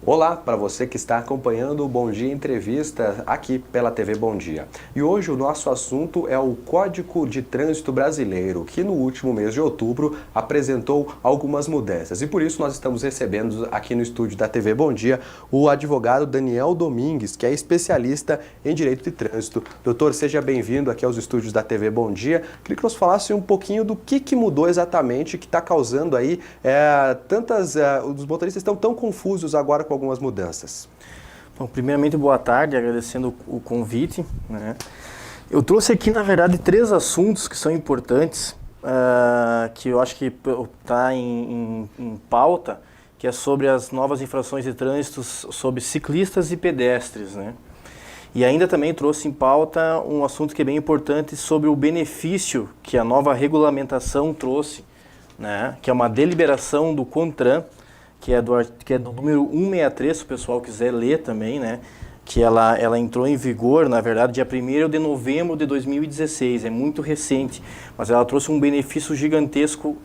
Olá para você que está acompanhando o Bom Dia Entrevista aqui pela TV Bom Dia. E hoje o nosso assunto é o Código de Trânsito Brasileiro, que no último mês de outubro apresentou algumas mudanças. E por isso nós estamos recebendo aqui no estúdio da TV Bom Dia o advogado Daniel Domingues, que é especialista em Direito de Trânsito. Doutor, seja bem-vindo aqui aos estúdios da TV Bom Dia. Queria que nos falasse um pouquinho do que mudou exatamente, que está causando aí os motoristas estão tão confusos agora com algumas mudanças. Bom, primeiramente, boa tarde, agradecendo o convite, né? Eu trouxe aqui, na verdade, 3 assuntos que são importantes, que eu acho que está em pauta, que é sobre as novas infrações de trânsito sobre ciclistas e pedestres, né? E ainda também trouxe em pauta um assunto que é bem importante sobre o benefício que a nova regulamentação trouxe, né? Que é uma deliberação do CONTRAN, que é do número 163, se o pessoal quiser ler também, né? Que ela entrou em vigor, na verdade, dia 1º de novembro de 2016, é muito recente, mas ela trouxe um benefício gigantesco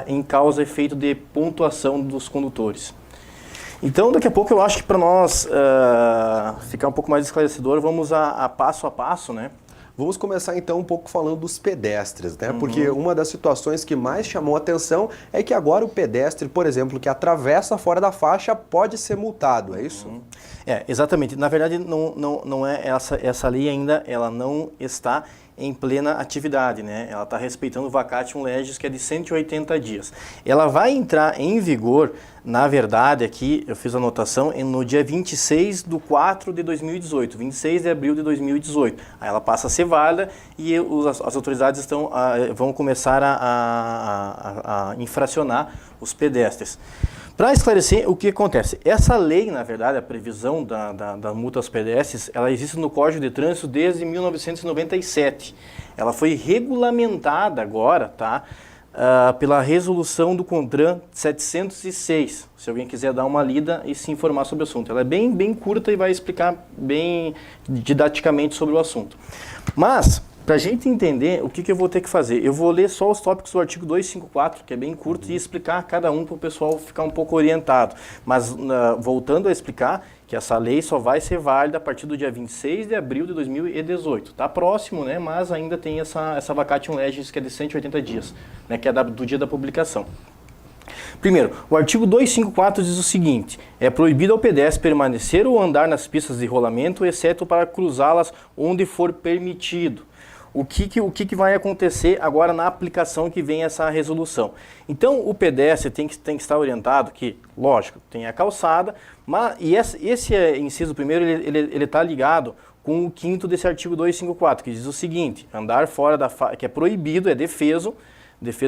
em causa e efeito de pontuação dos condutores. Então, daqui a pouco, eu acho que para nós ficar um pouco mais esclarecedor, vamos a passo, né? Vamos começar então um pouco falando dos pedestres, né? Porque uma das situações que mais chamou atenção é que agora o pedestre, por exemplo, que atravessa fora da faixa pode ser multado, é isso? Exatamente. Na verdade, não é essa lei ainda, ela não está em plena atividade, né? Ela está respeitando o vacatio legis, que é de 180 dias. Ela vai entrar em vigor, na verdade, aqui eu fiz a anotação, no dia 26 de 4 de 2018, 26 de abril de 2018. Aí ela passa a ser válida e as autoridades vão começar a infracionar os pedestres. Para esclarecer o que acontece, essa lei, na verdade, a previsão da multa aos pedestres, ela existe no Código de Trânsito desde 1997. Ela foi regulamentada agora, tá? Pela resolução do CONTRAN 706, se alguém quiser dar uma lida e se informar sobre o assunto. Ela é bem curta e vai explicar bem didaticamente sobre o assunto. Mas, para a gente entender o que eu vou ter que fazer, eu vou ler só os tópicos do artigo 254, que é bem curto, e explicar cada um para o pessoal ficar um pouco orientado. Mas, voltando a explicar, que essa lei só vai ser válida a partir do dia 26 de abril de 2018. Está próximo, né? Mas ainda tem essa vacatio legis, que é de 180 dias, né? Que é do dia da publicação. Primeiro, o artigo 254 diz o seguinte: é proibido ao pedestre permanecer ou andar nas pistas de rolamento, exceto para cruzá-las onde for permitido. O que vai acontecer agora na aplicação que vem essa resolução? Então, o pedestre tem que estar orientado que, lógico, tem a calçada, e esse inciso primeiro, ele está ligado com o 5º desse artigo 254, que diz o seguinte: andar fora da faixa, que é proibido, é defeso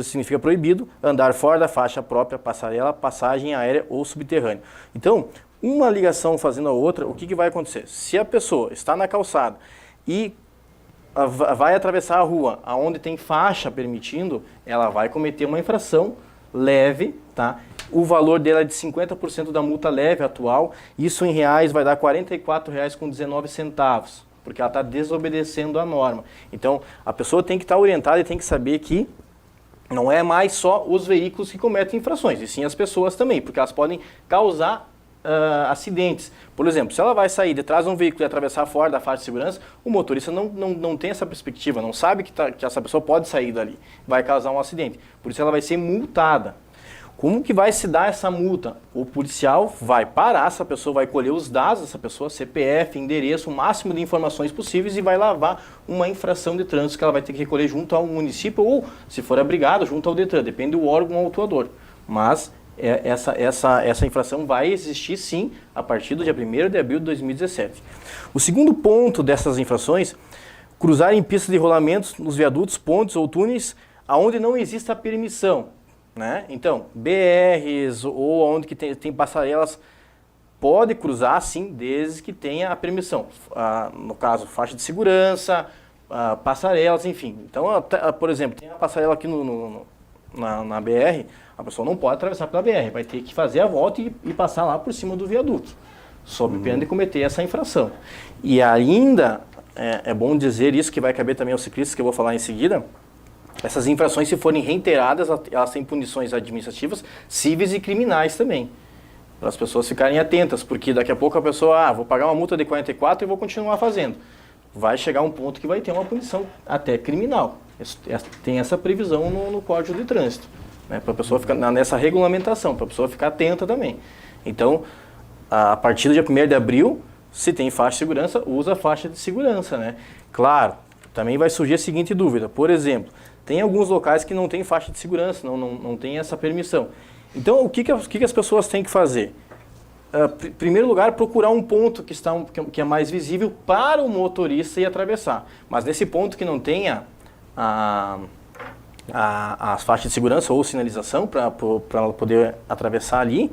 significa proibido, andar fora da faixa própria, passarela, passagem aérea ou subterrânea. Então, uma ligação fazendo a outra, o que vai acontecer? Se a pessoa está na calçada e vai atravessar a rua aonde tem faixa permitindo, ela vai cometer uma infração leve, tá? O valor dela é de 50% da multa leve atual, isso em reais vai dar R$ 44,19, porque ela está desobedecendo a norma. Então, a pessoa tem que estar orientada e tem que saber que não é mais só os veículos que cometem infrações, e sim as pessoas também, porque elas podem causar acidentes. Por exemplo, se ela vai sair de trás de um veículo e atravessar fora da faixa de segurança, o motorista não tem essa perspectiva, não sabe que essa pessoa pode sair dali, vai causar um acidente. Por isso ela vai ser multada. Como que vai se dar essa multa? O policial vai parar essa pessoa, vai colher os dados dessa pessoa, CPF, endereço, o máximo de informações possíveis e vai lavar uma infração de trânsito que ela vai ter que recolher junto ao município ou, se for abrigado, junto ao Detran, depende do órgão autuador. Mas essa infração vai existir sim a partir do dia 1º de abril de 2017. O segundo ponto dessas infrações: cruzar em pistas de rolamentos, nos viadutos, pontes ou túneis, aonde não exista permissão, né? Então, BRs ou onde que tem passarelas, pode cruzar sim, desde que tenha a permissão. No caso, faixa de segurança, passarelas, enfim. Então, por exemplo, tem a passarela aqui na BR, a pessoa não pode atravessar pela BR, vai ter que fazer a volta e passar lá por cima do viaduto, sob pena de cometer essa infração. E ainda, é bom dizer isso, que vai caber também aos ciclistas, que eu vou falar em seguida, essas infrações, se forem reiteradas, elas têm punições administrativas, cíveis e criminais também. para as pessoas ficarem atentas, porque daqui a pouco a pessoa, vou pagar uma multa de 44 e vou continuar fazendo. Vai chegar um ponto que vai ter uma punição até criminal. Tem essa previsão no Código de Trânsito, né, para a pessoa ficar nessa regulamentação, para a pessoa ficar atenta também. Então, a partir do dia 1º de abril, se tem faixa de segurança, usa a faixa de segurança, né? Claro, também vai surgir a seguinte dúvida, por exemplo, tem alguns locais que não tem faixa de segurança, não tem essa permissão. Então, o que as pessoas têm que fazer? Em primeiro lugar, procurar um ponto que é mais visível para o motorista ir atravessar. Mas nesse ponto que não tenha as faixas de segurança ou sinalização para ela poder atravessar ali,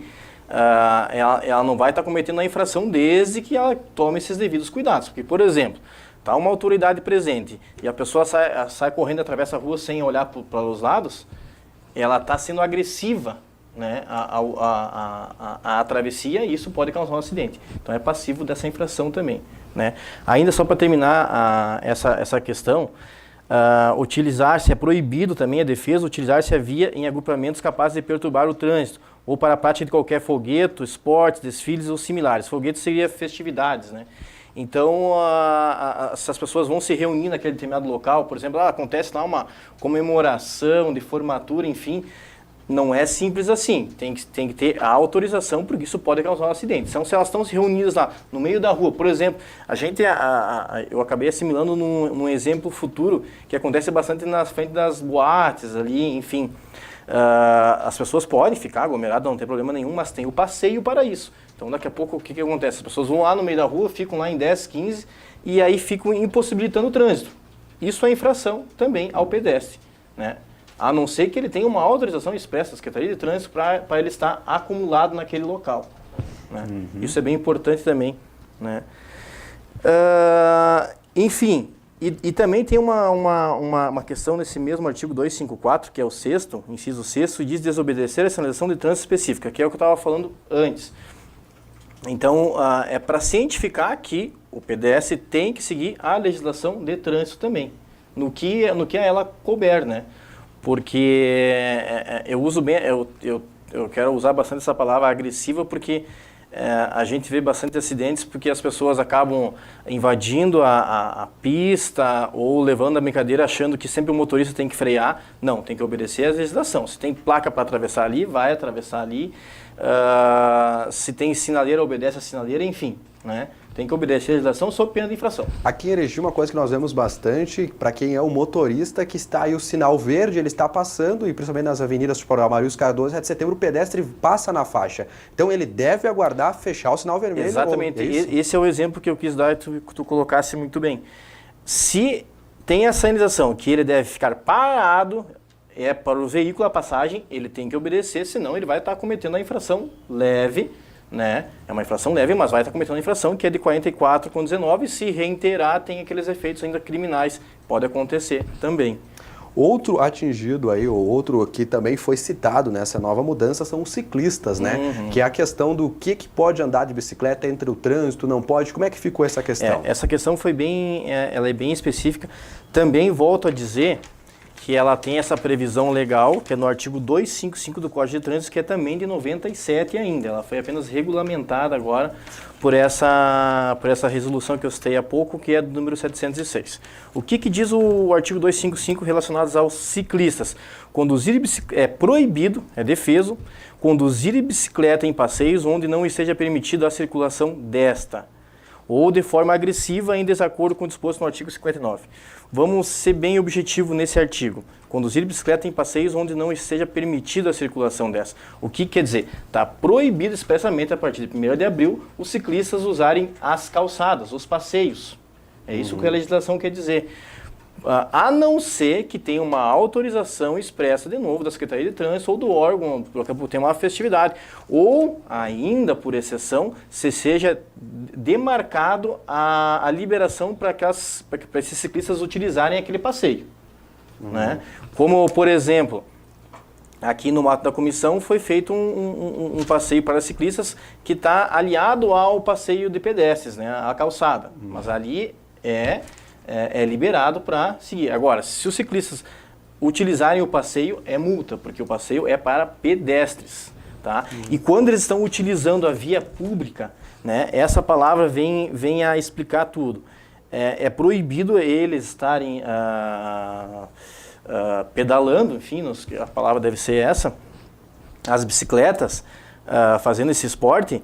ela não vai estar cometendo a infração desde que ela tome esses devidos cuidados. Porque, por exemplo, está uma autoridade presente e a pessoa sai correndo, atravessa a rua sem olhar para os lados, ela está sendo agressiva, né, a travessia, e isso pode causar um acidente. Então é passivo dessa infração também, né? Ainda só para terminar essa questão, utilizar-se, é proibido também a defesa, utilizar-se a via em agrupamentos capazes de perturbar o trânsito, ou para a prática de qualquer fogueto, esportes, desfiles ou similares. Fogueto seria festividades, né? Então, se as pessoas vão se reunir naquele determinado local, por exemplo, acontece lá uma comemoração de formatura, enfim, não é simples assim, tem que ter a autorização, porque isso pode causar um acidente. Então, se elas estão se reunidas lá no meio da rua, por exemplo, eu acabei assimilando num exemplo futuro que acontece bastante na frente das boates ali, enfim. As pessoas podem ficar aglomeradas, não tem problema nenhum, mas tem o passeio para isso. Então, daqui a pouco, o que acontece? As pessoas vão lá no meio da rua, ficam lá em 10, 15 e aí ficam impossibilitando o trânsito. Isso é infração também ao pedestre, né? A não ser que ele tenha uma autorização expressa da Secretaria de Trânsito para ele estar acumulado naquele local, né? Isso é bem importante também, né? Enfim, e também tem uma questão nesse mesmo artigo 254, que é o 6º, inciso 6º, e diz desobedecer a sinalização de trânsito específica, que é o que eu estava falando antes. Então, é para cientificar que o pedestre tem que seguir a legislação de trânsito também, no que ela couber, né? Porque eu quero usar bastante essa palavra agressiva, porque a gente vê bastante acidentes porque as pessoas acabam invadindo a pista ou levando a brincadeira achando que sempre o motorista tem que frear. Não, tem que obedecer à legislação. Se tem placa para atravessar ali, vai atravessar ali. Se tem sinaleira, obedece a sinaleira, enfim, né? Tem que obedecer a legislação sob pena de infração. Aqui em Erechim, uma coisa que nós vemos bastante, para quem é o motorista, que está aí o sinal verde, ele está passando, e principalmente nas avenidas tipo Marius Cardoso, 7 de setembro, o pedestre passa na faixa. Então ele deve aguardar fechar o sinal vermelho. Exatamente. Esse é o exemplo que eu quis dar e tu colocasse muito bem. Se tem a sinalização que ele deve ficar parado, para o veículo a passagem, ele tem que obedecer, senão ele vai estar cometendo a infração leve, né? É uma infração leve, mas vai estar cometendo a infração que é de 44,19, e se reiterar tem aqueles efeitos ainda criminais, pode acontecer também. Outro atingido aí, ou outro que também foi citado nessa nova mudança, são os ciclistas, né? Que é a questão do que pode andar de bicicleta entre o trânsito, não pode. Como é que ficou essa questão? Essa questão foi ela é bem específica. Também volto a dizer que ela tem essa previsão legal, que é no artigo 255 do Código de Trânsito, que é também de 97 ainda. Ela foi apenas regulamentada agora por essa resolução que eu citei há pouco, que é do número 706. O que diz o artigo 255 relacionado aos ciclistas? Conduzir é proibido, é defeso, conduzir bicicleta em passeios onde não esteja permitida a circulação desta, ou de forma agressiva em desacordo com o disposto no artigo 59. Vamos ser bem objetivo nesse artigo. Conduzir bicicleta em passeios onde não esteja permitida a circulação dessa. O que quer dizer? Está proibido expressamente a partir de 1º de abril os ciclistas usarem as calçadas, os passeios. É isso que a legislação quer dizer. A não ser que tenha uma autorização expressa, de novo, da Secretaria de Trânsito ou do órgão, por ter uma festividade. Ou, ainda por exceção, se seja demarcado a liberação para esses ciclistas utilizarem aquele passeio. Né? Como, por exemplo, aqui no Mato da Comissão foi feito um passeio para ciclistas que está aliado ao passeio de pedestres, né? A calçada. Mas ali é liberado para seguir. Agora, se os ciclistas utilizarem o passeio, é multa, porque o passeio é para pedestres. Tá? E quando eles estão utilizando a via pública, né, essa palavra vem a explicar tudo. É proibido eles estarem pedalando, enfim, a palavra deve ser essa, as bicicletas, fazendo esse esporte.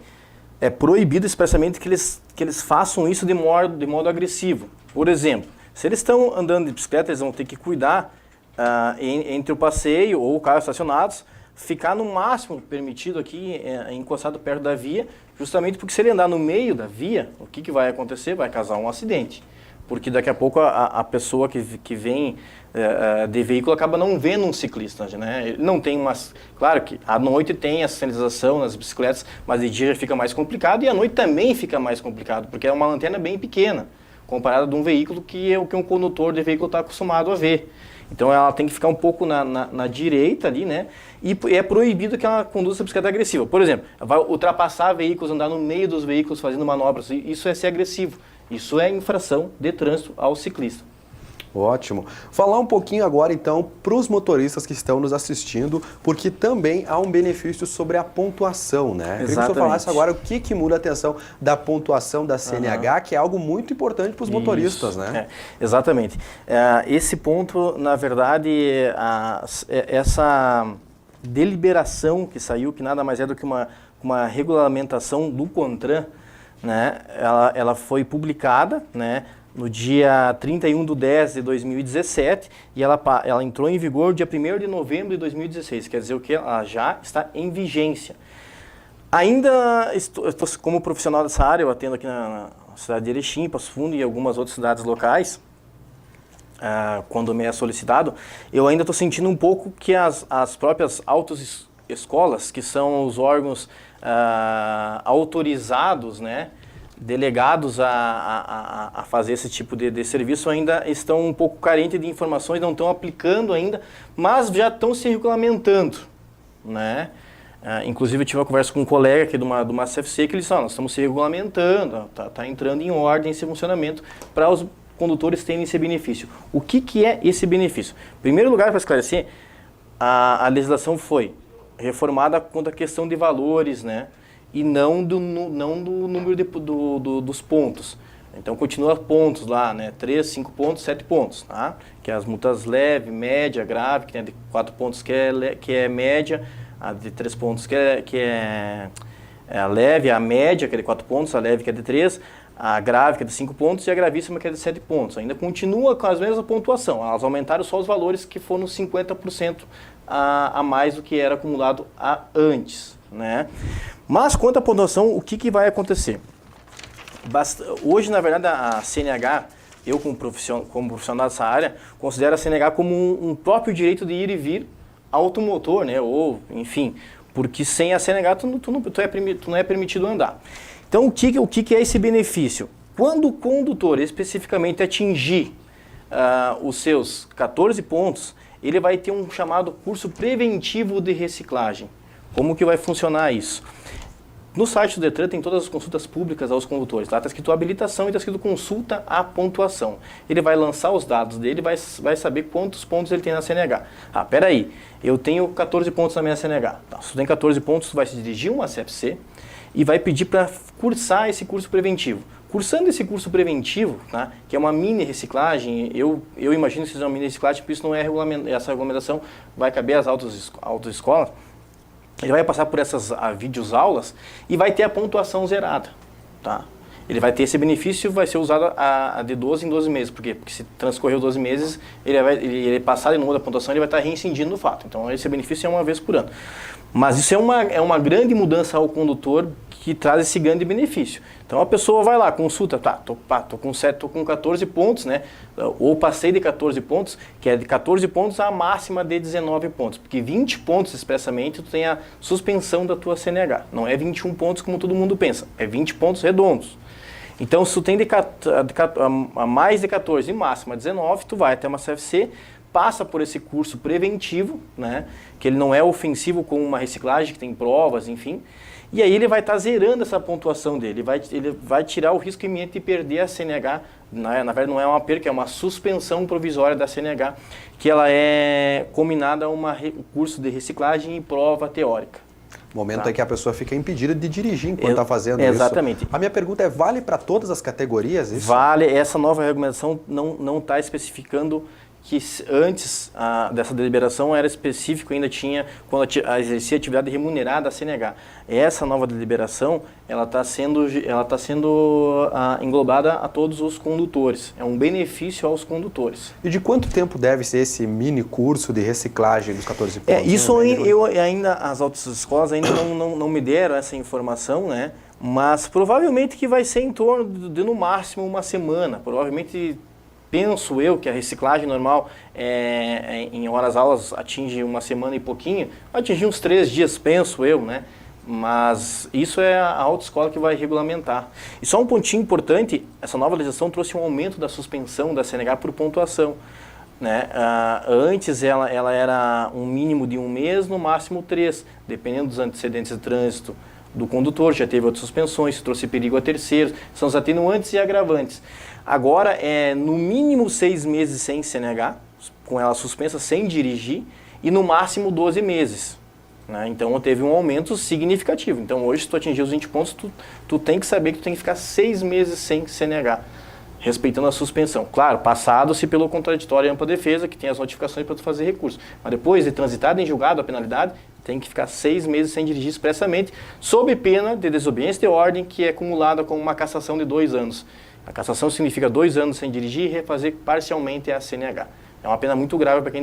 É proibido expressamente que eles façam isso de modo agressivo. Por exemplo, se eles estão andando de bicicleta, eles vão ter que cuidar entre o passeio ou carros estacionados, ficar no máximo permitido aqui, encostado perto da via, justamente porque se ele andar no meio da via, o que vai acontecer? Vai causar um acidente. Porque daqui a pouco a pessoa que vem de veículo acaba não vendo um ciclista, né? Ele não tem claro que à noite tem a sinalização nas bicicletas, mas de dia já fica mais complicado e à noite também fica mais complicado, porque é uma lanterna bem pequena, comparada de um veículo que é o que um condutor de veículo está acostumado a ver. Então ela tem que ficar um pouco na direita ali, né? E é proibido que ela conduza a bicicleta agressiva. Por exemplo, vai ultrapassar veículos, andar no meio dos veículos fazendo manobras. Isso é ser agressivo. Isso é infração de trânsito ao ciclista. Ótimo. Falar um pouquinho agora, então, para os motoristas que estão nos assistindo, porque também há um benefício sobre a pontuação, né? Exatamente. Queria que o senhor falasse agora o que muda a atenção da pontuação da CNH, que é algo muito importante para os motoristas, né? Exatamente. Esse ponto, na verdade, essa deliberação que saiu, que nada mais é do que uma regulamentação do CONTRAN, né? Ela foi publicada, né, no dia 31/10/2017 e ela entrou em vigor dia 1º de novembro de 2016, quer dizer o que? Ela já está em vigência. Ainda, como profissional dessa área, eu atendo aqui na cidade de Erechim, Passo Fundo e algumas outras cidades locais, quando me é solicitado, eu ainda estou sentindo um pouco que as próprias autoescolas, que são os órgãos autorizados, né, delegados a fazer esse tipo de serviço, ainda estão um pouco carentes de informações, não estão aplicando ainda, mas já estão se regulamentando, né? Inclusive eu tive uma conversa com um colega aqui de uma CFC que ele disse, nós estamos se regulamentando, está entrando em ordem esse funcionamento para os condutores terem esse benefício. O que é esse benefício? Em primeiro lugar, para esclarecer, a legislação foi reformada quanto à questão de valores, né? E não do número dos pontos. Então continua pontos lá, né? 3, 5 pontos, 7 pontos, tá? Que é as multas leve, média, grave, que tem a de 4 pontos que é média, a de 3 pontos que é a leve, a média que é de 4 pontos, a leve que é de 3, a grave que é de 5 pontos e a gravíssima que é de 7 pontos. Ainda continua com as mesmas pontuação, elas aumentaram só os valores que foram 50% a mais do que era acumulado antes, né? Mas quanto à pontuação, o que vai acontecer? Hoje, na verdade, a CNH, eu como profissional dessa área, considero a CNH como um próprio direito de ir e vir automotor, né? Ou, enfim, porque sem a CNH tu não é permitido andar. Então, o que é esse benefício? Quando o condutor especificamente atingir os seus 14 pontos, ele vai ter um chamado curso preventivo de reciclagem. Como que vai funcionar isso? No site do Detran tem todas as consultas públicas aos condutores. Lá está escrito habilitação e está escrito consulta à pontuação. Ele vai lançar os dados dele, vai saber quantos pontos ele tem na CNH. Peraí, eu tenho 14 pontos na minha CNH. Tá, se tu tem 14 pontos, tu vai se dirigir uma CFC e vai pedir para cursar esse curso preventivo. Cursando esse curso preventivo, tá, que é uma mini reciclagem, eu imagino que seja uma mini reciclagem, por isso não é essa regulamentação vai caber às autoescolas. Ele vai passar por essas videoaulas e vai ter a pontuação zerada, tá? Ele vai ter esse benefício, vai ser usado de 12 em 12 meses. Por quê? Porque se transcorreu 12 meses, ele passar de novo da pontuação, ele vai estar reincidindo no fato. Então, esse benefício é uma vez por ano. Mas isso é uma grande mudança ao condutor que traz esse grande benefício. Então, a pessoa vai lá, consulta, tô com 14 pontos, né? Ou passei de 14 pontos, que é de 14 pontos a máxima de 19 pontos. Porque 20 pontos, expressamente, tu tem a suspensão da tua CNH. Não é 21 pontos como todo mundo pensa, é 20 pontos redondos. Então, se tu tem mais de 14 e máxima 19, tu vai até uma CFC, passa por esse curso preventivo, né, que ele não é ofensivo como uma reciclagem, que tem provas, enfim, e aí ele vai estar zerando essa pontuação dele, ele vai tirar o risco iminente de perder a CNH, na verdade não é uma perca, é uma suspensão provisória da CNH, que ela é combinada a um curso de reciclagem e prova teórica. Momento Tá. em que a pessoa fica impedida de dirigir enquanto está fazendo Exatamente. isso. A minha pergunta é, vale para todas as categorias isso? Vale, essa nova regulamentação não está especificando que antes dessa deliberação era específico, ainda tinha, quando exercia atividade remunerada, a CNH. Essa nova deliberação, ela está sendo englobada a todos os condutores. É um benefício aos condutores. E de quanto tempo deve ser esse mini curso de reciclagem dos 14 pontos? Isso ainda, as autoescolas ainda não me deram essa informação, né? Mas provavelmente que vai ser em torno de no máximo uma semana. Provavelmente, penso eu que a reciclagem normal em horas-aulas atinge uma semana e pouquinho, vai atingir uns 3 dias, penso eu, né? Mas isso é a autoescola que vai regulamentar. E só um pontinho importante, essa nova legislação trouxe um aumento da suspensão da CNH por pontuação. Né? Antes ela era um mínimo de 1 mês, no máximo 3, dependendo dos antecedentes de trânsito do condutor, já teve outras suspensões, trouxe perigo a terceiros, são os atenuantes e agravantes. Agora é no mínimo 6 meses sem CNH, com ela suspensa sem dirigir, e no máximo 12 meses. Né? Então teve um aumento significativo. Então hoje, se tu atingir os 20 pontos, tu tem que saber que tu tem que ficar 6 meses sem CNH, respeitando a suspensão. Claro, passado-se pelo contraditório e ampla defesa, que tem as notificações para tu fazer recurso. Mas depois de transitado em julgado a penalidade, tem que ficar 6 meses sem dirigir expressamente, sob pena de desobediência de ordem, que é acumulada com uma cassação de 2 anos. A cassação significa 2 anos sem dirigir e refazer parcialmente a CNH. É uma pena muito grave para quem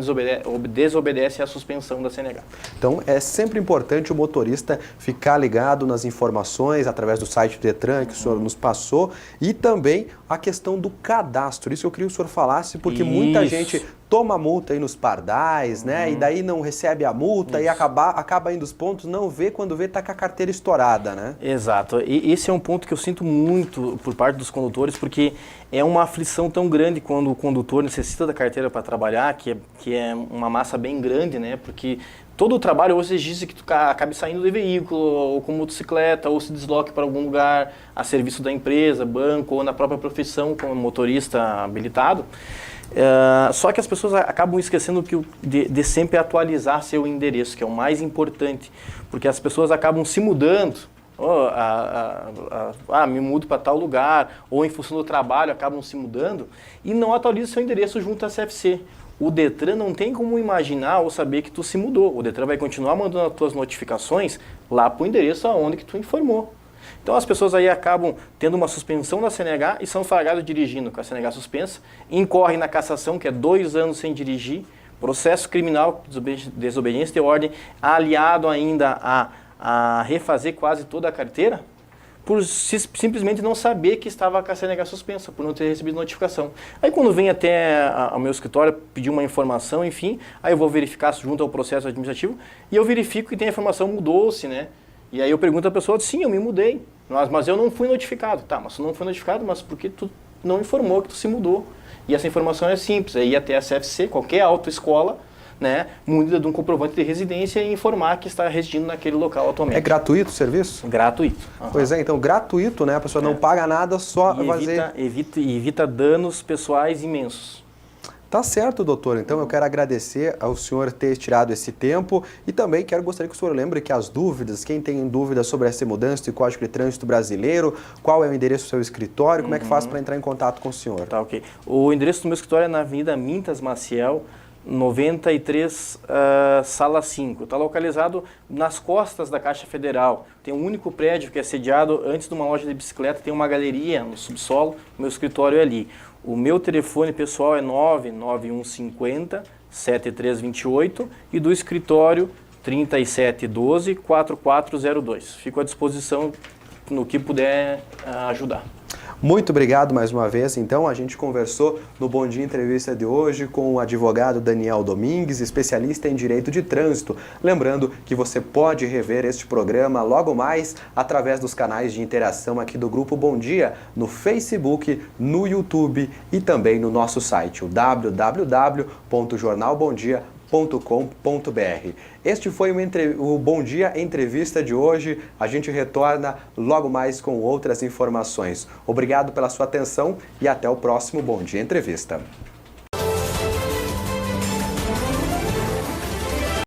desobedece à suspensão da CNH. Então, é sempre importante o motorista ficar ligado nas informações através do site do Detran que o senhor nos passou e também a questão do cadastro. Isso eu queria que o senhor falasse, porque muita gente toma multa aí nos pardais, né? E daí não recebe a multa e acaba indo os pontos, não vê, quando vê tá com a carteira estourada, né? Exato. E esse é um ponto que eu sinto muito por parte dos condutores, porque é uma aflição tão grande quando o condutor necessita da carteira para trabalhar, que é uma massa bem grande, né? Porque todo o trabalho hoje exige que tu acabe saindo do veículo, ou com motocicleta, ou se desloque para algum lugar a serviço da empresa, banco, ou na própria profissão como motorista habilitado. Só que as pessoas acabam esquecendo de sempre atualizar seu endereço, que é o mais importante, porque as pessoas acabam se mudando, me mudo para tal lugar, ou em função do trabalho acabam se mudando e não atualizam seu endereço junto à CFC. O Detran não tem como imaginar ou saber que tu se mudou. O Detran vai continuar mandando as tuas notificações lá para o endereço aonde que tu informou. Então as pessoas aí acabam tendo uma suspensão da CNH e são flagadas dirigindo com a CNH suspensa, incorrem na cassação, que é 2 anos sem dirigir, processo criminal, desobediência de ordem, aliado ainda a refazer quase toda a carteira, por simplesmente não saber que estava com a CNH suspensa, por não ter recebido notificação. Aí quando vem até ao meu escritório pedir uma informação, enfim, aí eu vou verificar junto ao processo administrativo e eu verifico que tem a informação, mudou-se, né? E aí eu pergunto à pessoa, sim, eu me mudei, mas eu não fui notificado. Tá, mas tu não foi notificado, mas por que tu não informou que tu se mudou? E essa informação é simples, é ir até a CFC, qualquer autoescola, né, munida de um comprovante de residência e informar que está residindo naquele local atualmente. É gratuito o serviço? Gratuito. Pois é, então gratuito, né? A pessoa não paga nada, só fazer... Evita danos pessoais imensos. Tá certo, doutor. Então eu quero agradecer ao senhor ter tirado esse tempo e também gostaria que o senhor lembre que as dúvidas, quem tem dúvidas sobre essa mudança de Código de Trânsito Brasileiro, qual é o endereço do seu escritório, como é que faz para entrar em contato com o senhor? Tá, ok. O endereço do meu escritório é na Avenida Mintas Maciel, 93, sala 5. Está localizado nas costas da Caixa Federal. Tem um único prédio que é sediado antes de uma loja de bicicleta, tem uma galeria no subsolo, meu escritório é ali. O meu telefone pessoal é 99150 7328 e do escritório 3712 4402. Fico à disposição no que puder ajudar. Muito obrigado mais uma vez. Então, a gente conversou no Bom Dia Entrevista de hoje com o advogado Daniel Domingues, especialista em direito de trânsito. Lembrando que você pode rever este programa logo mais através dos canais de interação aqui do Grupo Bom Dia, no Facebook, no YouTube e também no nosso site, o www.jornalbomdia.com.br. Este foi o Bom Dia Entrevista de hoje. A gente retorna logo mais com outras informações. Obrigado pela sua atenção e até o próximo Bom Dia Entrevista.